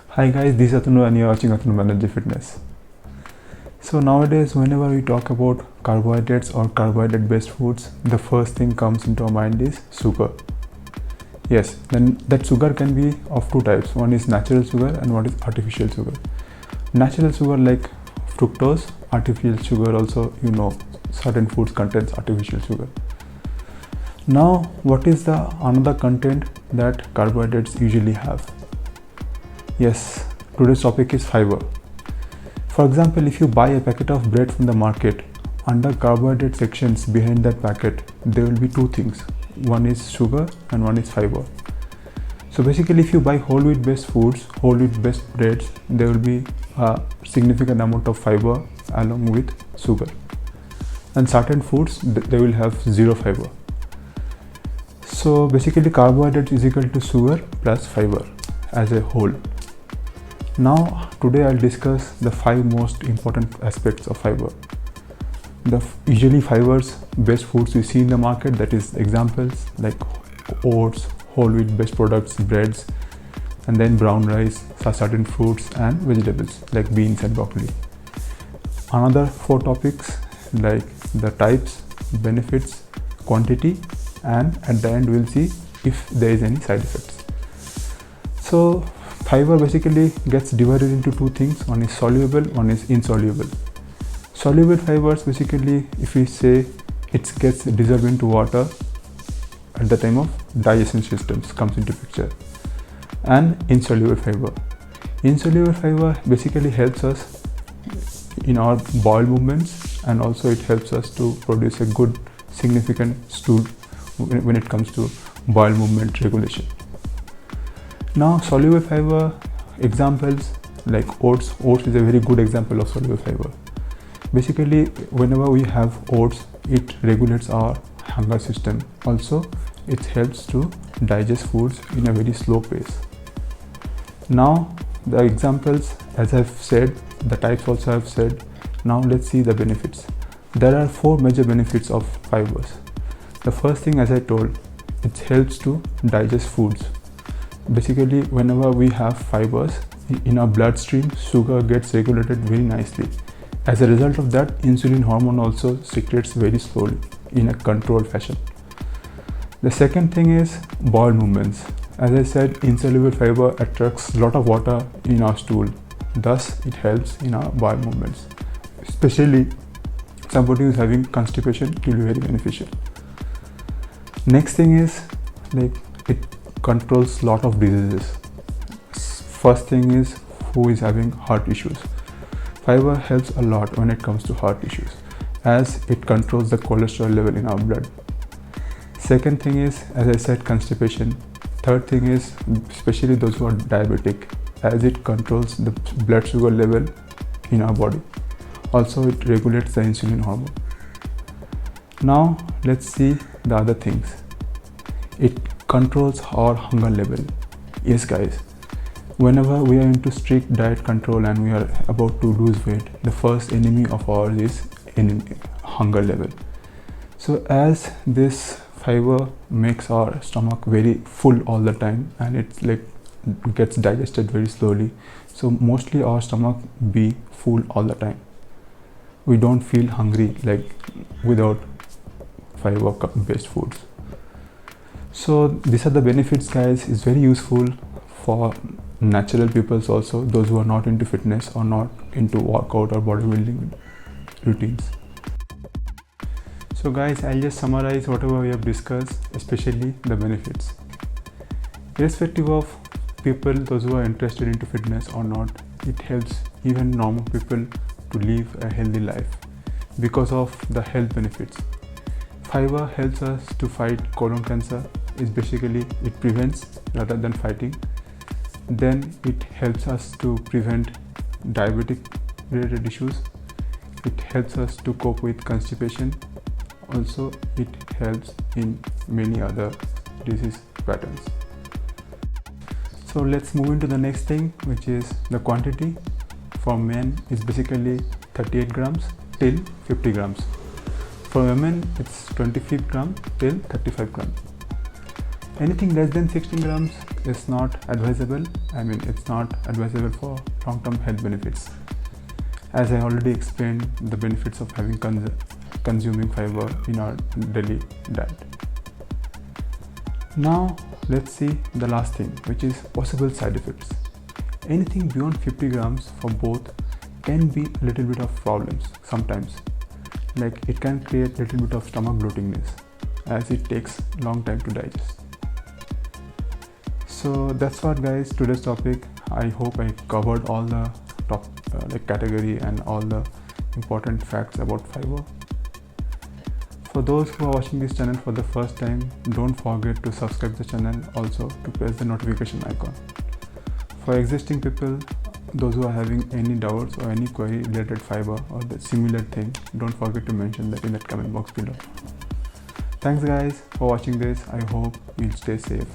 Hi guys, this is Atanu and you are watching Atanu Energy Fitness. So nowadays, whenever we talk about carbohydrates or carbohydrate based foods, the first thing comes into our mind is sugar. Yes, then that sugar can be of two types. One is natural sugar and one is artificial sugar. Natural sugar like fructose, artificial sugar also, certain foods contains artificial sugar. Now, what is the another content that carbohydrates usually have? Yes, today's topic is fiber. For example, if you buy a packet of bread from the market, under carbohydrate sections behind that packet, there will be two things. One is sugar and one is fiber. So basically, if you buy whole wheat based foods, whole wheat based breads, there will be a significant amount of fiber along with sugar. And certain foods, they will have zero fiber. So basically, carbohydrate is equal to sugar plus fiber as a whole. Now today I'll discuss the 5 most important aspects of fiber. Usually fibers based foods we see in the market, that is examples like oats, whole wheat based products, breads, and then brown rice, certain fruits and vegetables like beans and broccoli. Another 4 topics like the types, benefits, quantity, and at the end we'll see if there is any side effects. So fiber basically gets divided into two things. One is soluble, one is insoluble. Soluble fibers basically, if we say, it gets dissolved into water at the time of digestion systems comes into picture. And insoluble fiber. Insoluble fiber basically helps us in our bowel movements, and also it helps us to produce a good significant stool when it comes to bowel movement regulation. Now soluble fiber examples like oats. Oats is a very good example of soluble fiber. Basically, whenever we have oats, it regulates our hunger system. Also, it helps to digest foods in a very slow pace. Now the examples, as I've said, the types also I've said. Now let's see the benefits. There are 4 major benefits of fibers. The first thing, as I told, it helps to digest foods. Basically, whenever we have fibers in our bloodstream, sugar gets regulated very nicely. As a result of that, insulin hormone also secretes very slowly in a controlled fashion. The second thing is bowel movements. As I said, insoluble fiber attracts a lot of water in our stool. Thus, it helps in our bowel movements. Especially somebody who is having constipation, it will be very beneficial. Next thing is like it controls lot of diseases. First thing is who is having heart issues. Fiber helps a lot when it comes to heart issues, as it controls the cholesterol level in our blood. Second thing is, as I said, constipation. Third thing is especially those who are diabetic, as it controls the blood sugar level in our body. Also, it regulates the insulin hormone. Now let's see the other things. It controls our hunger level. Yes guys, whenever we are into strict diet control and we are about to lose weight, the first enemy of ours is hunger level. So as this fiber makes our stomach very full all the time, and it's like gets digested very slowly, so mostly our stomach be full all the time. We don't feel hungry like without fiber based foods. So these are the benefits guys. It's very useful for natural peoples also, those who are not into fitness or not into workout or bodybuilding routines. So guys, I'll just summarize whatever we have discussed, especially the benefits. Irrespective of people, those who are interested into fitness or not, it helps even normal people to live a healthy life because of the health benefits. Fiber helps us to fight colon cancer. Is basically it prevents rather than fighting. Then it helps us to prevent diabetic related issues. It helps us to cope with constipation. Also, it helps in many other disease patterns. So let's move into the next thing, which is the quantity. For men is basically 38 grams till 50 grams. For women it's 25 gram till 35 gram. Anything less than 16 grams is not advisable. I mean, it's not advisable for long-term health benefits, as I already explained the benefits of having consuming fiber in our daily diet. Now let's see the last thing, which is possible side effects. Anything beyond 50 grams for both can be a little bit of problems sometimes. Like it can create a little bit of stomach bloatingness, as it takes long time to digest. So that's what, guys, today's topic. I hope I covered all the top category and all the important facts about fiber. For those who are watching this channel for the first time, don't forget to subscribe the channel, also to press the notification icon. For existing people, those who are having any doubts or any query related fiber or the similar thing, don't forget to mention that in the comment box below. Thanks guys for watching this. I hope you'll stay safe.